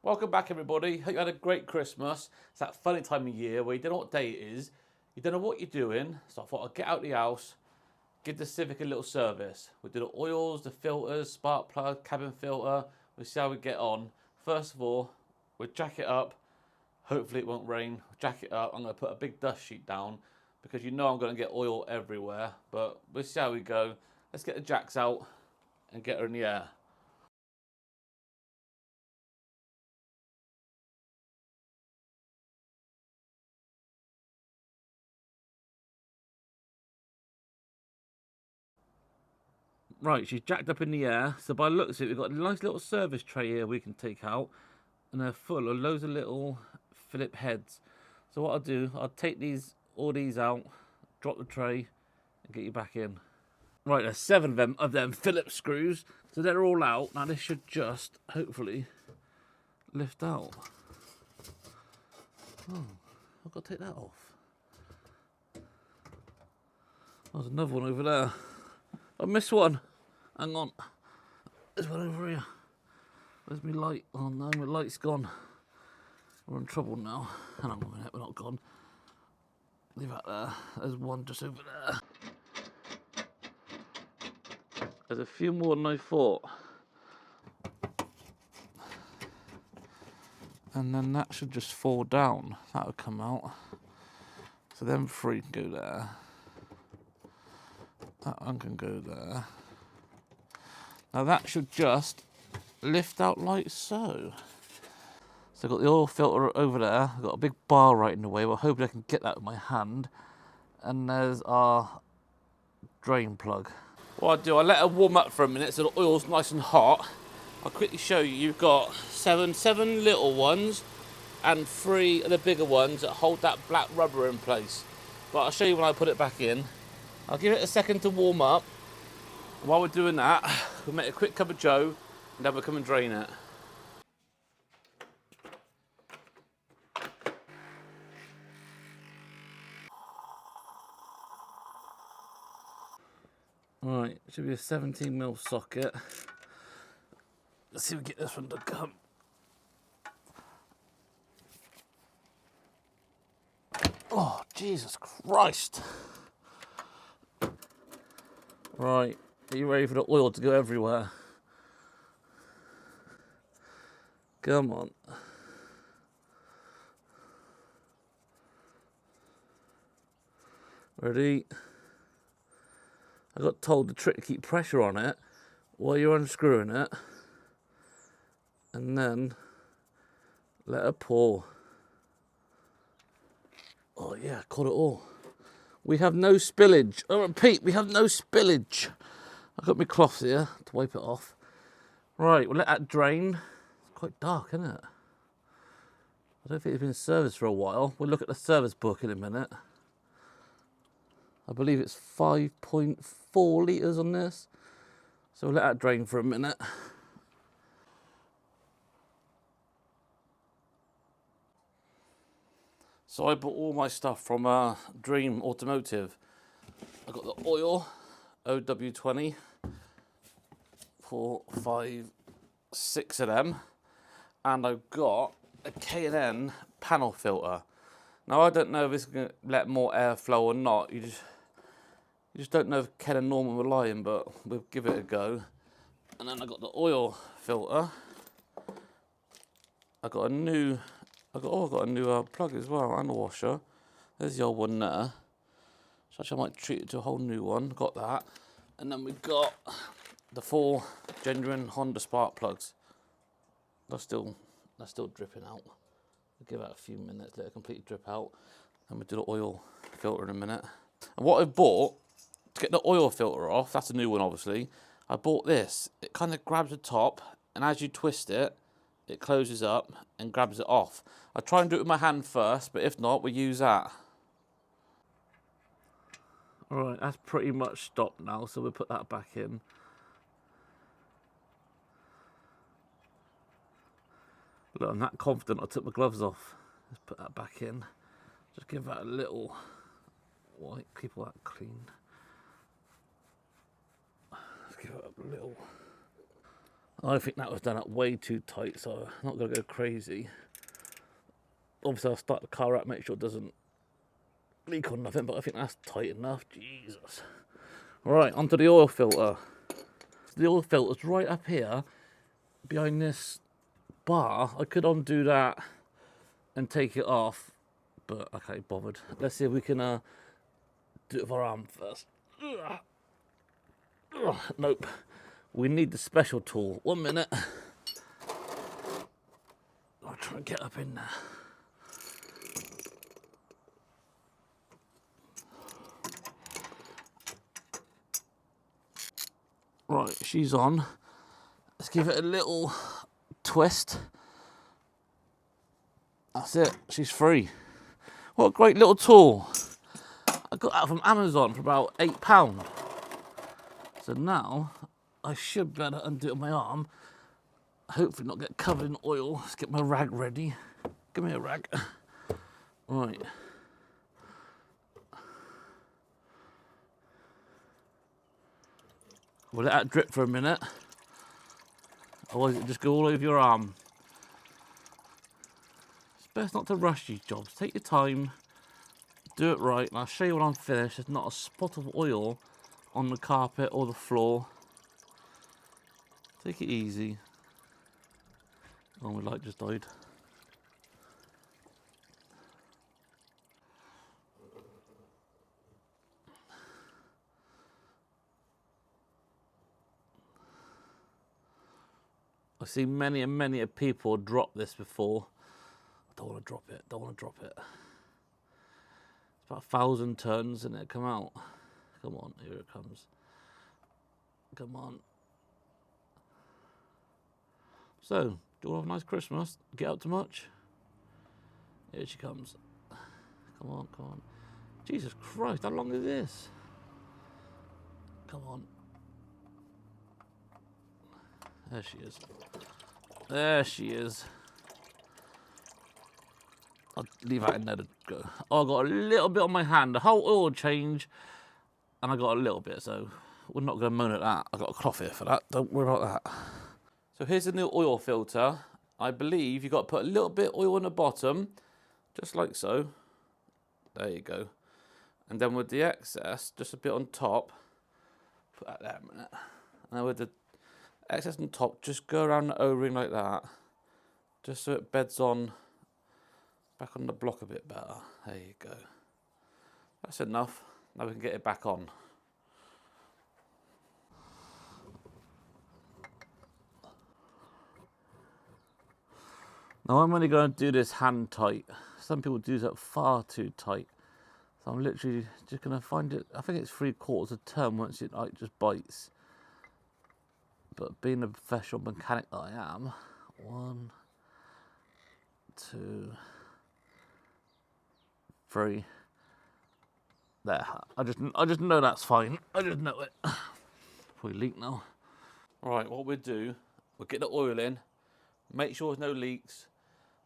Welcome back, everybody. Hope you had a great Christmas. It's that funny time of year where you don't know what day it is, you don't know what you're doing, so I thought I'd get out the house, give the Civic a little service. We do the oils, the filters, spark plug, cabin filter. We'll see how we get on. First of all, we'll jack it up. Hopefully it won't rain. Jack it up. I'm going to put a big dust sheet down because you know I'm going to get oil everywhere, but we'll see how we go. Let's get the jacks out and get her in the air. Right, she's jacked up in the air. So by the looks of it, we've got a nice little service tray here we can take out. And they're full of loads of little Phillip heads. So what I'll do, I'll take all these out, drop the tray, and get you back in. Right, there's 7 of them Phillip screws. So they're all out. Now this should just, hopefully, lift out. Oh, I've got to take that off. There's another one over there. I missed one. Hang on. There's one over here. Where's my light? Oh no, my light's gone. We're in trouble now. Hang on a minute, we're not gone. Leave that there. There's one just over there. There's a few more than I thought. And then that should just fall down. That'll come out. So them 3 can go there. That one can go there. Now that should just lift out like so. So I've got the oil filter over there. I've got a big bar right in the way. Well, hopefully I can get that with my hand. And there's our drain plug. What I do, I let her warm up for a minute so the oil's nice and hot. I'll quickly show you. You've got seven little ones and 3 of the bigger ones that hold that black rubber in place. But I'll show you when I put it back in. I'll give it a second to warm up. While we're doing that, we'll make a quick cup of joe and then we'll come and drain it. Right, it should be a 17mm socket. Let's see if we get this one to come. Oh, Jesus Christ. Right, are you ready for the oil to go everywhere? Come on. Ready? I got told the trick to keep pressure on it while you're unscrewing it. And then let her pour. Oh yeah, caught it all. We have no spillage. I repeat, we have no spillage. I've got my cloth here to wipe it off. Right, we'll let that drain. It's quite dark, isn't it? I don't think it's been serviced for a while. We'll look at the service book in a minute. I believe it's 5.4 litres on this. So we'll let that drain for a minute. So I bought all my stuff from Dream Automotive. I got the oil, OW20, 4, 5, 6 of them. And I've got a K&N panel filter. Now I don't know if it's going to let more air flow or not. You just don't know if Ken and Norman were lying, but we'll give it a go. And then I got the oil filter. I got a new plug as well, and a washer. There's the old one there. So actually I might treat it to a whole new one. Got that. And then we've got the 4 genuine Honda spark plugs. They're still dripping out. We'll give that a few minutes, let it completely drip out. And we'll do the oil filter in a minute. And what I bought, to get the oil filter off, that's a new one obviously, I bought this. It kind of grabs the top, and as you twist it, it closes up and grabs it off. I try and do it with my hand first, but if not, we use that. Alright, that's pretty much stopped now, so we'll put that back in. Look, I'm that confident I took my gloves off. Let's put that back in. Just give that a little wipe, keep all that clean. Let's give it a little I think that was done up way too tight, so I'm not going to go crazy. Obviously, I'll start the car up, make sure it doesn't leak or nothing, but I think that's tight enough. Jesus. Right, onto the oil filter. The oil filter's right up here, behind this bar. I could undo that and take it off, but I can't be bothered. Let's see if we can do it with our arm first. Nope. We need the special tool. 1 minute. I'll try and get up in there. Right, she's on. Let's give it a little twist. That's it, she's free. What a great little tool. I got that from Amazon for about £8. So now I should be able to undo it on my arm. Hopefully not get covered in oil. Let's get my rag ready. Give me a rag. Right. We'll let that drip for a minute. Otherwise it'll just go all over your arm. It's best not to rush these jobs. Take your time. Do it right. And I'll show you when I'm finished. There's not a spot of oil on the carpet or the floor. Take it easy. Oh, my light just died. I've seen many and many of people drop this before. I don't want to drop it. Don't want to drop it. It's about 1,000 tons and it come out. Come on, here it comes. Come on. So, do you want to have a nice Christmas? Get out to much? Here she comes. Come on, come on. Jesus Christ, how long is this? Come on. There she is. There she is. I'll leave that in there to go. Oh, I got a little bit on my hand. The whole oil change, and I got a little bit, so we're not going to moan at that. I've got a cloth here for that. Don't worry about that. So here's the new oil filter. I believe you've got to put a little bit of oil on the bottom, just like so. There you go. And then with the excess, just a bit on top, put that there a minute. And then with the excess on top, just go around the O-ring like that, just so it beds on, back on the block a bit better. There you go. That's enough. Now we can get it back on. Now I'm only going to do this hand tight. Some people do that far too tight. So I'm literally just going to find it. I think it's 3/4 a turn once it like just bites. But being the professional mechanic that I am, 1, 2, 3. There. I just know that's fine. I just know it. Probably leak now. Right, what we'll do, we'll get the oil in, make sure there's no leaks,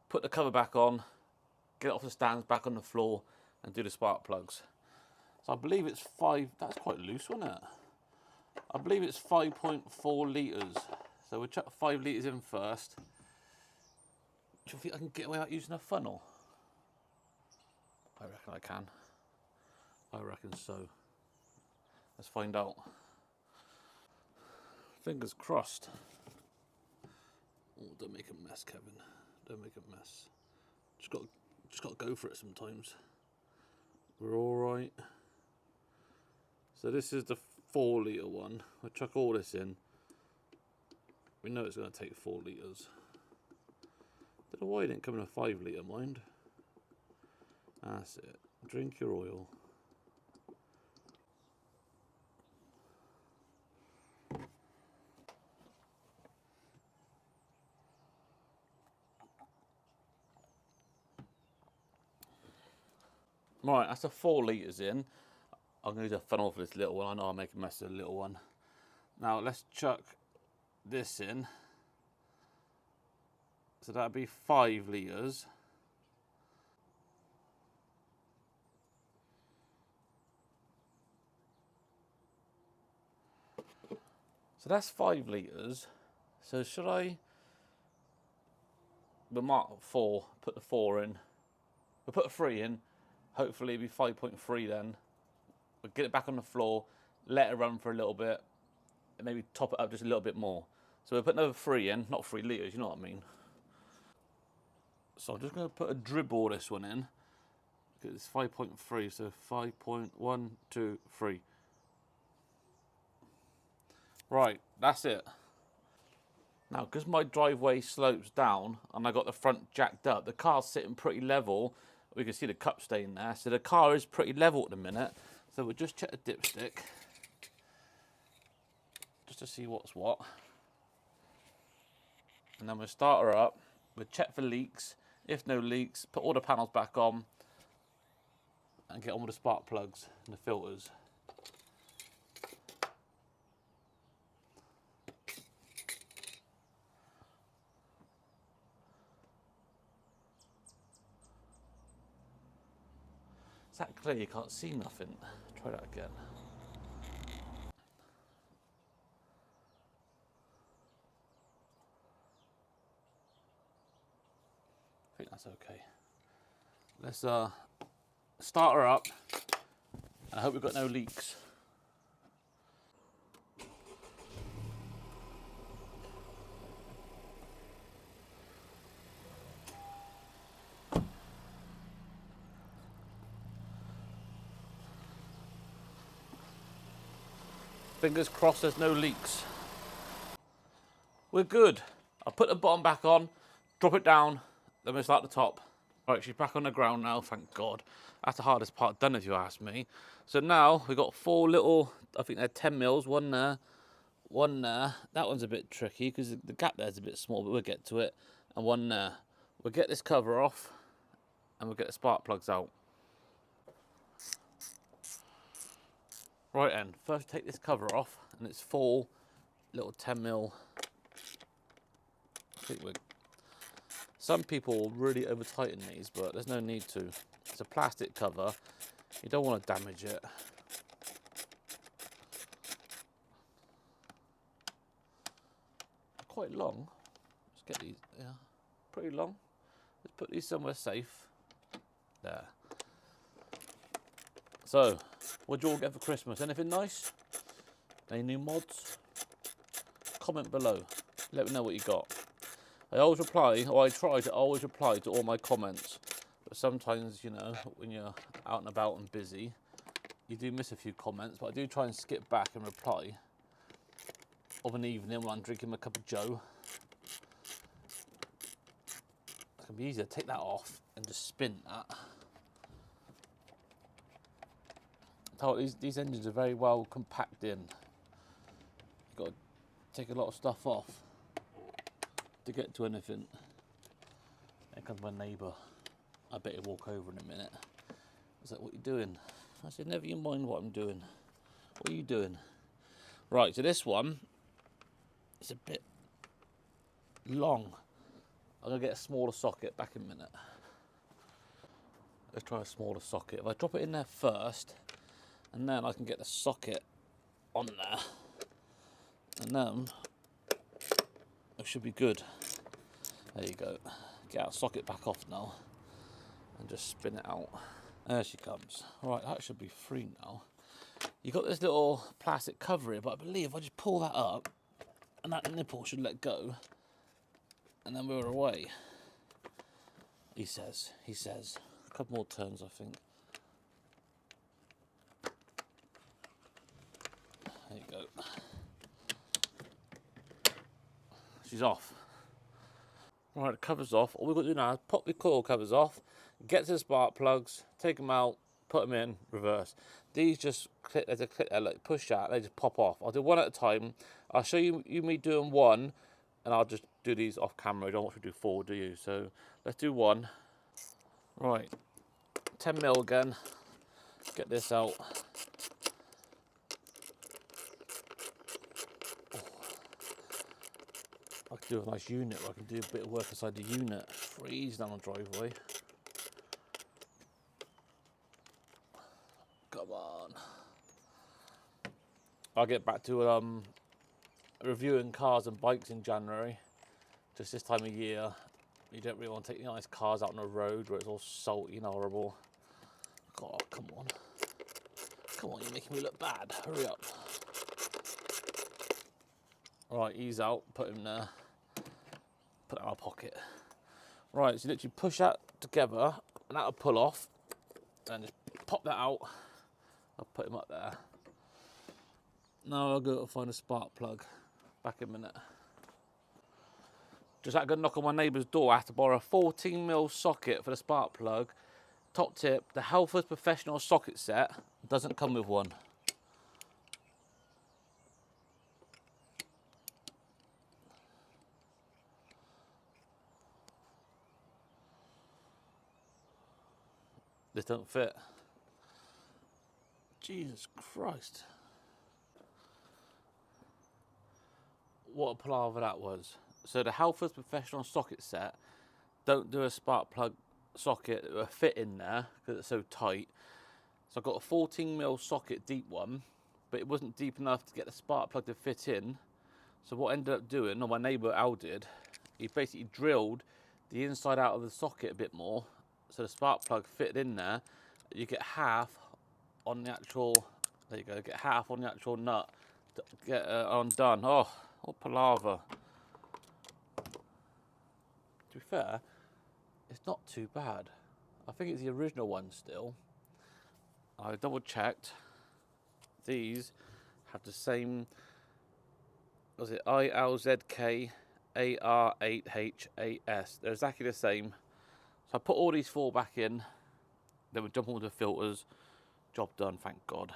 put the cover back on, get it off the stands, back on the floor, and do the spark plugs. So I believe it's 5, that's quite loose, wasn't it? I believe it's 5.4 litres. So we'll chuck 5 litres in first. Do you think I can get away without using a funnel? I reckon I can. I reckon so. Let's find out. Fingers crossed. Oh, don't make a mess, Kevin. Don't make a mess. Just got to go for it sometimes. We're all right. So this is the 4 litre one. We'll chuck all this in. We know it's going to take 4 litres. Don't know why it didn't come in a 5 litre, mind. That's it. Drink your oil. Right, that's the 4 litres in. I'm going to use a funnel for this little one. I know I'll make a mess of the little one. Now let's chuck this in. So that'd be 5 litres. So that's 5 litres. So should I, we'll mark 4, put the 4 in. We'll put a 3 in. Hopefully it'll be 5.3 then. We'll get it back on the floor, let it run for a little bit, and maybe top it up just a little bit more. So we'll put another 3 in, not 3 litres, you know what I mean. So I'm just going to put a dribble this one in. It's 5.3, so 5.1, 2, 3. Right, that's it. Now, because my driveway slopes down and I got the front jacked up, the car's sitting pretty level. We can see the cup stain there, so the car is pretty level at the minute. So we'll just check the dipstick, just to see what's what. And then we'll start her up. We'll check for leaks. If no leaks, put all the panels back on and get on with the spark plugs and the filters. Is that clear? You can't see nothing. Try that again. I think that's okay. Let's start her up, and I hope we've got no leaks. Fingers crossed there's no leaks. We're good. I'll put the bottom back on, drop it down, then we'll start the top. Right, she's back on the ground now, thank God. That's the hardest part done, if you ask me. So now we've got 4 little, I think they're 10 mils, one there, one there. That one's a bit tricky because the gap there's a bit small, but we'll get to it. And one there. We'll get this cover off and we'll get the spark plugs out. Right then, first take this cover off, and it's 4 little 10 mil. I think some people really over tighten these, but there's no need to. It's a plastic cover. You don't want to damage it. Quite long. Let's get these, yeah, pretty long. Let's put these somewhere safe. There. So, what do you all get for Christmas? Anything nice? Any new mods? Comment below. Let me know what you got. I always reply, or I try to always reply to all my comments. But sometimes, you know, when you're out and about and busy, you do miss a few comments. But I do try and skip back and reply of an evening when I'm drinking my cup of joe. It's going to be easier to take that off and just spin that. These engines are very well compact in. You've got to take a lot of stuff off to get to anything. There comes my neighbour. I bet he'll walk over in a minute. He's like, what are you doing? I said, never you mind what I'm doing. What are you doing? Right, so this one is a bit long. I'm going to get a smaller socket back in a minute. Let's try a smaller socket. If I drop it in there first, and then I can get the socket on there, and then it should be good. There you go. Get our socket back off now and just spin it out. There she comes. Right, that should be free now. You've got this little plastic cover here, but I believe if I just pull that up, and that nipple should let go, and then we're away. He says. A couple more turns, I think. There you go. She's off. Right, the cover's off. All we've got to do now is pop the coil covers off, get to the spark plugs, take them out, put them in, reverse. These just click, there's a click there, like push that, they just pop off. I'll do one at a time. I'll show you me doing one, and I'll just do these off camera. I don't want to do 4, do you? So let's do 1. Right, 10 mil again. Get this out. I could do a nice unit where I can do a bit of work inside the unit. Freeze down the driveway. Come on. I'll get back to reviewing cars and bikes in January, just this time of year, you don't really want to take the nice cars out on the road where it's all salty and horrible. God, come on. Come on, you're making me look bad. Hurry up. Right, he's out. Put him there. Put that in our pocket. Right, so you literally push that together and that'll pull off. And just pop that out. I'll put him up there. Now I'll go to find a spark plug. Back in a minute. Just had to go knock on my neighbour's door. I have to borrow a 14mm socket for the spark plug. Top tip, the Halfords Professional socket set doesn't come with one. This don't fit. Jesus Christ. What a palaver that was. So the Halfords Professional socket set don't do a spark plug socket that will fit in there because it's so tight. So I got a 14mm socket deep one, but it wasn't deep enough to get the spark plug to fit in. So what I ended up doing, or my neighbour Al did, he basically drilled the inside out of the socket a bit more so the spark plug fitted in there. You get half on the actual, there you go, get half on the actual nut to get undone. Oh, what palaver. To be fair, it's not too bad. I think it's the original one still. I double checked. These have the same, was it ILZK AR8HAS. They're exactly the same. So I put all these four back in. Then we jump onto the filters. Job done, thank God.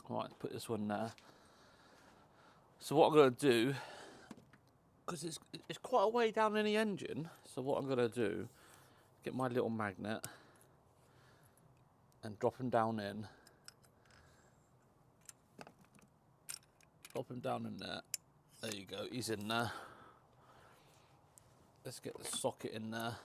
Right, let's put this one there. So what I'm going to do, because it's quite a way down in the engine, so what I'm going to do, get my little magnet and drop him down in. Drop him down in there. There you go, he's in there. Let's get the socket in there.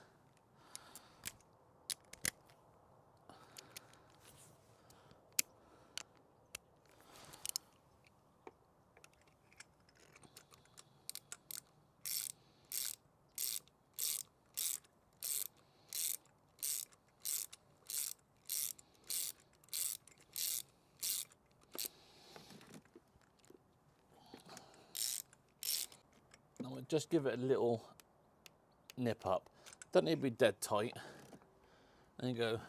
Now we'll just give it a little nip up. Don't need to be dead tight. There you go,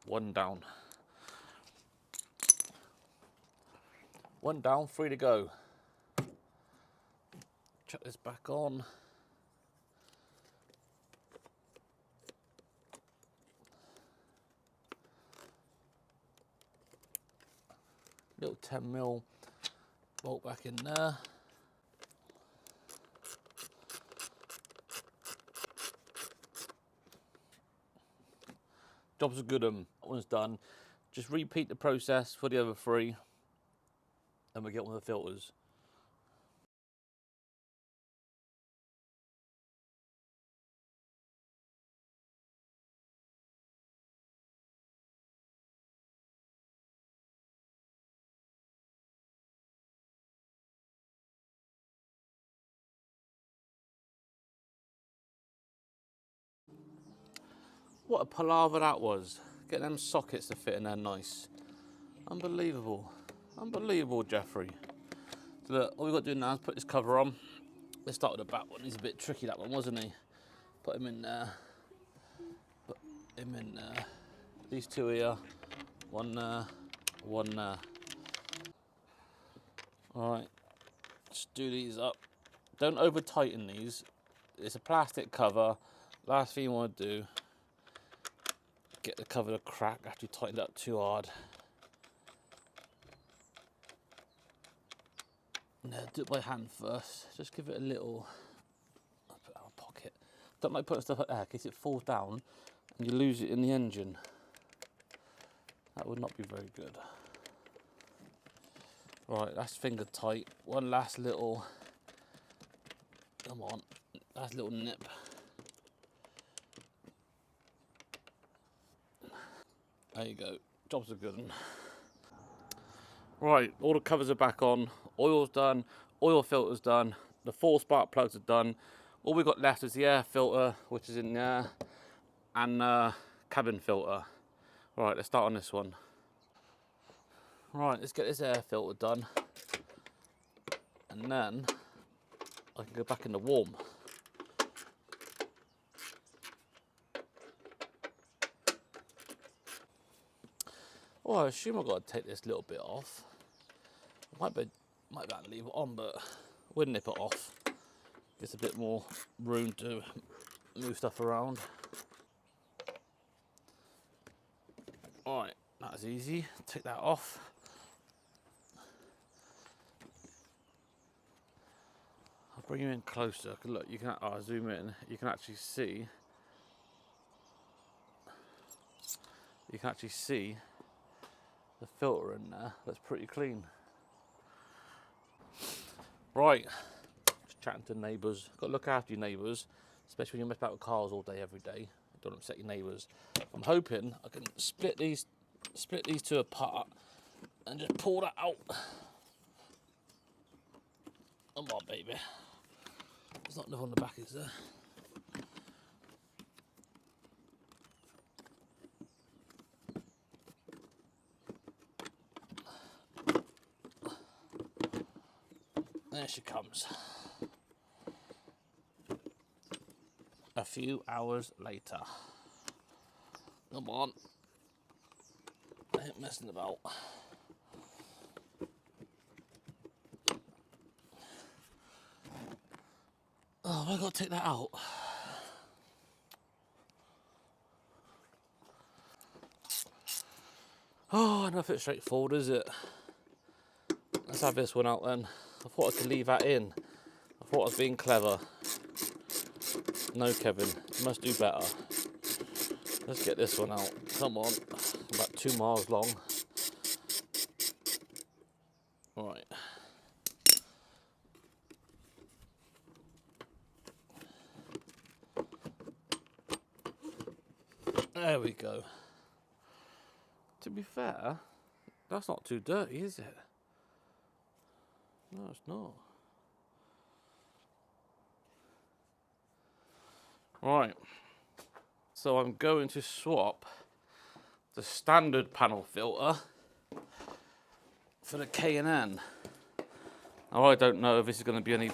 one down. One down, three to go. Chuck this back on. Little 10mm bolt back in there. Job's a good one. That one's done. Just repeat the process for the other three, and we get one of the filters. What a palaver that was. Getting them sockets to fit in there nice. Unbelievable. Unbelievable, Jeffrey. So look, all we've got to do now is put this cover on. Let's start with the back one. He's a bit tricky, that one, wasn't he? Put him in there. Put him in there. These two here. One there. One there. Alright. Just do these up. Don't over tighten these. It's a plastic cover. Last thing you want to do, get the cover to crack after you tighten it up too hard. No, do it by hand first. Just give it a little. I'll put it in my pocket. Don't like putting stuff like that in case it falls down and you lose it in the engine. That would not be very good. Right, that's finger tight. One last little. Come on, last little nip. There you go. Job's a good one. Right, all the covers are back on. Oil's done. Oil filter's done. The 4 spark plugs are done. All we've got left is the air filter, which is in there, and cabin filter. Right, let's start on this one. Right, let's get this air filter done. And then I can go back in the warm. Oh, I assume I've got to take this little bit off. Might be able to leave it on, but we'll nip it off. Gives a bit more room to move stuff around. Alright, that's easy. Take that off. I'll bring you in closer. Look, you can zoom in. You can actually see. You can actually see the filter in there. That's pretty clean. Right, just chatting to neighbours. Got to look after your neighbours, especially when you mess about with cars all day, every day. Don't upset your neighbours. I'm hoping I can split these two apart and just pull that out. Come on, baby. There's not enough on the back, is there? There she comes. A few hours later. Come on. I ain't messing about. Oh, have I got to take that out? Oh, nothing straightforward, is it? Let's have this one out then. I thought I could leave that in. I thought I was being clever. No, Kevin, you must do better. Let's get this one out. Come on. About 2 miles long. Right. There we go. To be fair, that's not too dirty, is it? No, it's not. Right. So I'm going to swap the standard panel filter for the K&N. Now, I don't know if this is going to be any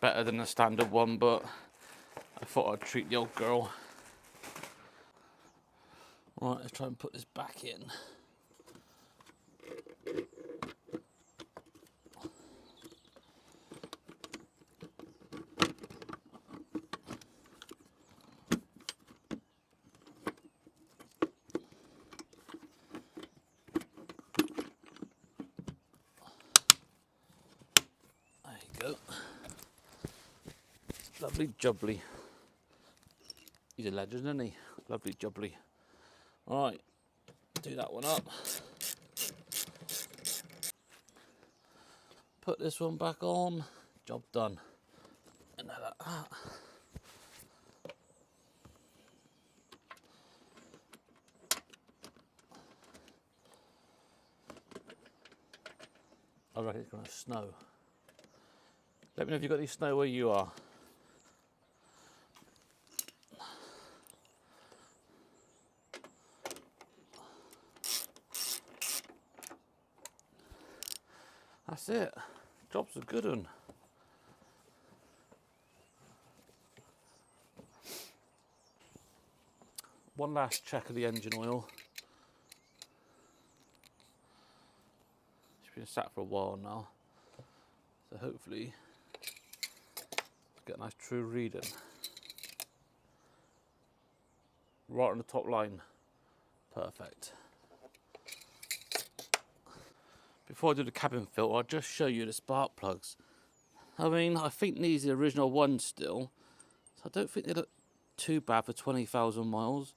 better than the standard one, but I thought I'd treat the old girl. Right, let's try and put this back in. There you go. Lovely jubbly. He's a legend, isn't he? Lovely jubbly. Right, do that one up. Put this one back on. Job done. And like that. I reckon it's going to snow. Let me know if you've got any snow where you are. That's it. Job's a good one. One last check of the engine oil. It's been sat for a while now, so hopefully get a nice true reading. Right on the top line. Perfect. Before I do the cabin filter, I'll just show you the spark plugs. I mean, I think these are the original ones still, so I don't think they look too bad for 20,000 miles.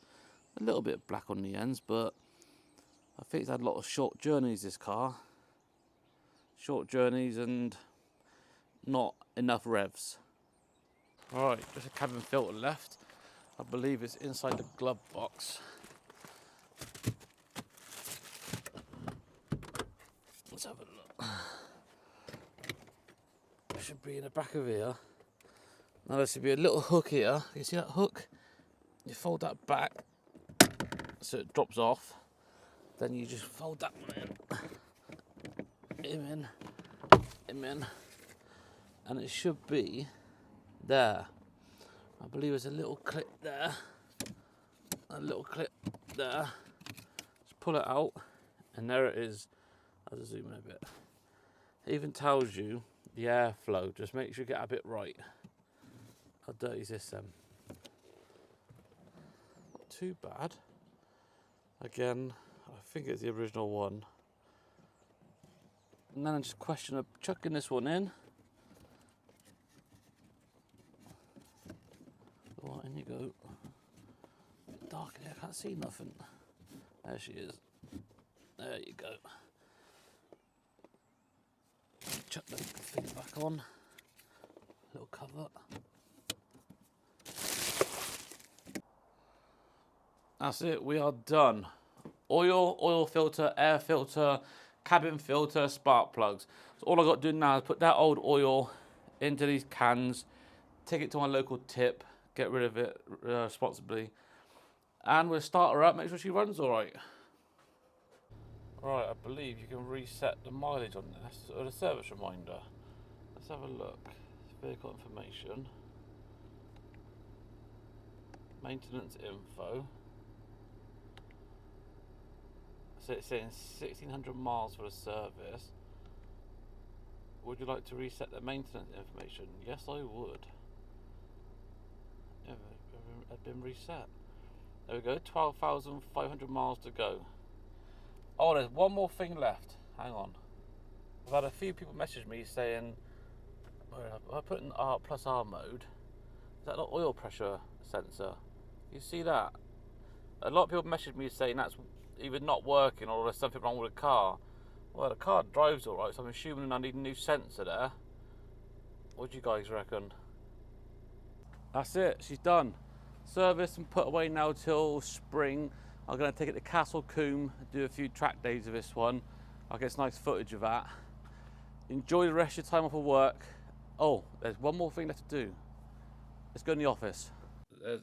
A little bit black on the ends, but I think it's had a lot of short journeys, this car. Short journeys and not enough revs. Alright, just a cabin filter left. I believe it's inside the glove box. Let's have a look. should be in the back of here. Now there should be a little hook here. You see that hook? You fold that back so it drops off. Then you just fold that one in, and it should be there. I believe there's a little clip there, a little clip there. Just pull it out, and there it is. I'll just zoom in a bit. It even tells you the airflow. Just make sure you get a bit right. How dirty is this then? Not too bad. Again, I think it's the original one. And then I just question of chucking this one in. Oh, in you go. A bit dark in here, I can't see nothing. There she is. There you go. Chuck the thing back on. Little cover. That's it, we are done. Oil filter, air filter, cabin filter, spark plugs. So all I got to do now is put that old oil into these cans, take it to my local tip, get rid of it responsibly, and we'll start her up, make sure she runs all right. Right, I believe you can reset the mileage on this, or the service reminder. Let's have a look. Vehicle information, maintenance info. So it's saying 1,600 miles for a service. Would you like to reset the maintenance information? Yes, I would. Yeah, it had been reset. There we go, 12,500 miles to go. Oh, there's one more thing left. Hang on. I've had a few people message me saying, I put in R plus R mode. Is that the oil pressure sensor? You see that? A lot of people message me saying that's either not working or there's something wrong with the car. Well, the car drives alright, so I'm assuming I need a new sensor there. What do you guys reckon? That's it, she's done. Serviced and put away now till spring. I'm going to take it to Castle Combe, do a few track days of this one. I'll get some nice footage of that. Enjoy the rest of your time off of work. Oh, there's one more thing left to do. Let's go in the office.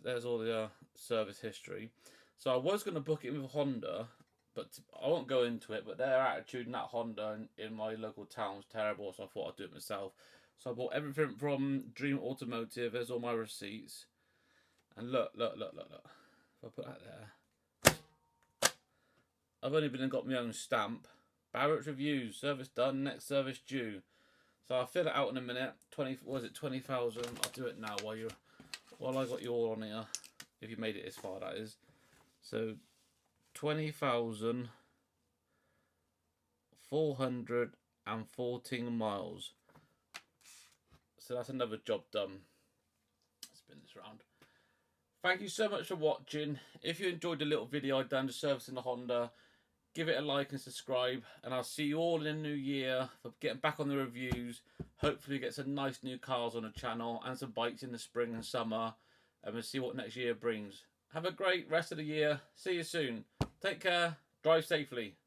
There's all the service history. So I was going to book it with Honda, but I won't go into it, but their attitude in that Honda in my local town was terrible, so I thought I'd do it myself. So I bought everything from Dream Automotive. There's all my receipts. And look. If I put that there. I've only been and got my own stamp. Barrett's reviews, service done, next service due. So I'll fill it out in a minute. 20,000? I'll do it now while I got you all on here. If you made it this far, that is. So 20,414 miles. So that's another job done. Spin this round. Thank you so much for watching. If you enjoyed the little video I done to servicing the Honda, give it a like and subscribe. And I'll see you all in the new year for getting back on the reviews. Hopefully get some nice new cars on the channel and some bikes in the spring and summer. And we'll see what next year brings. Have a great rest of the year. See you soon. Take care. Drive safely.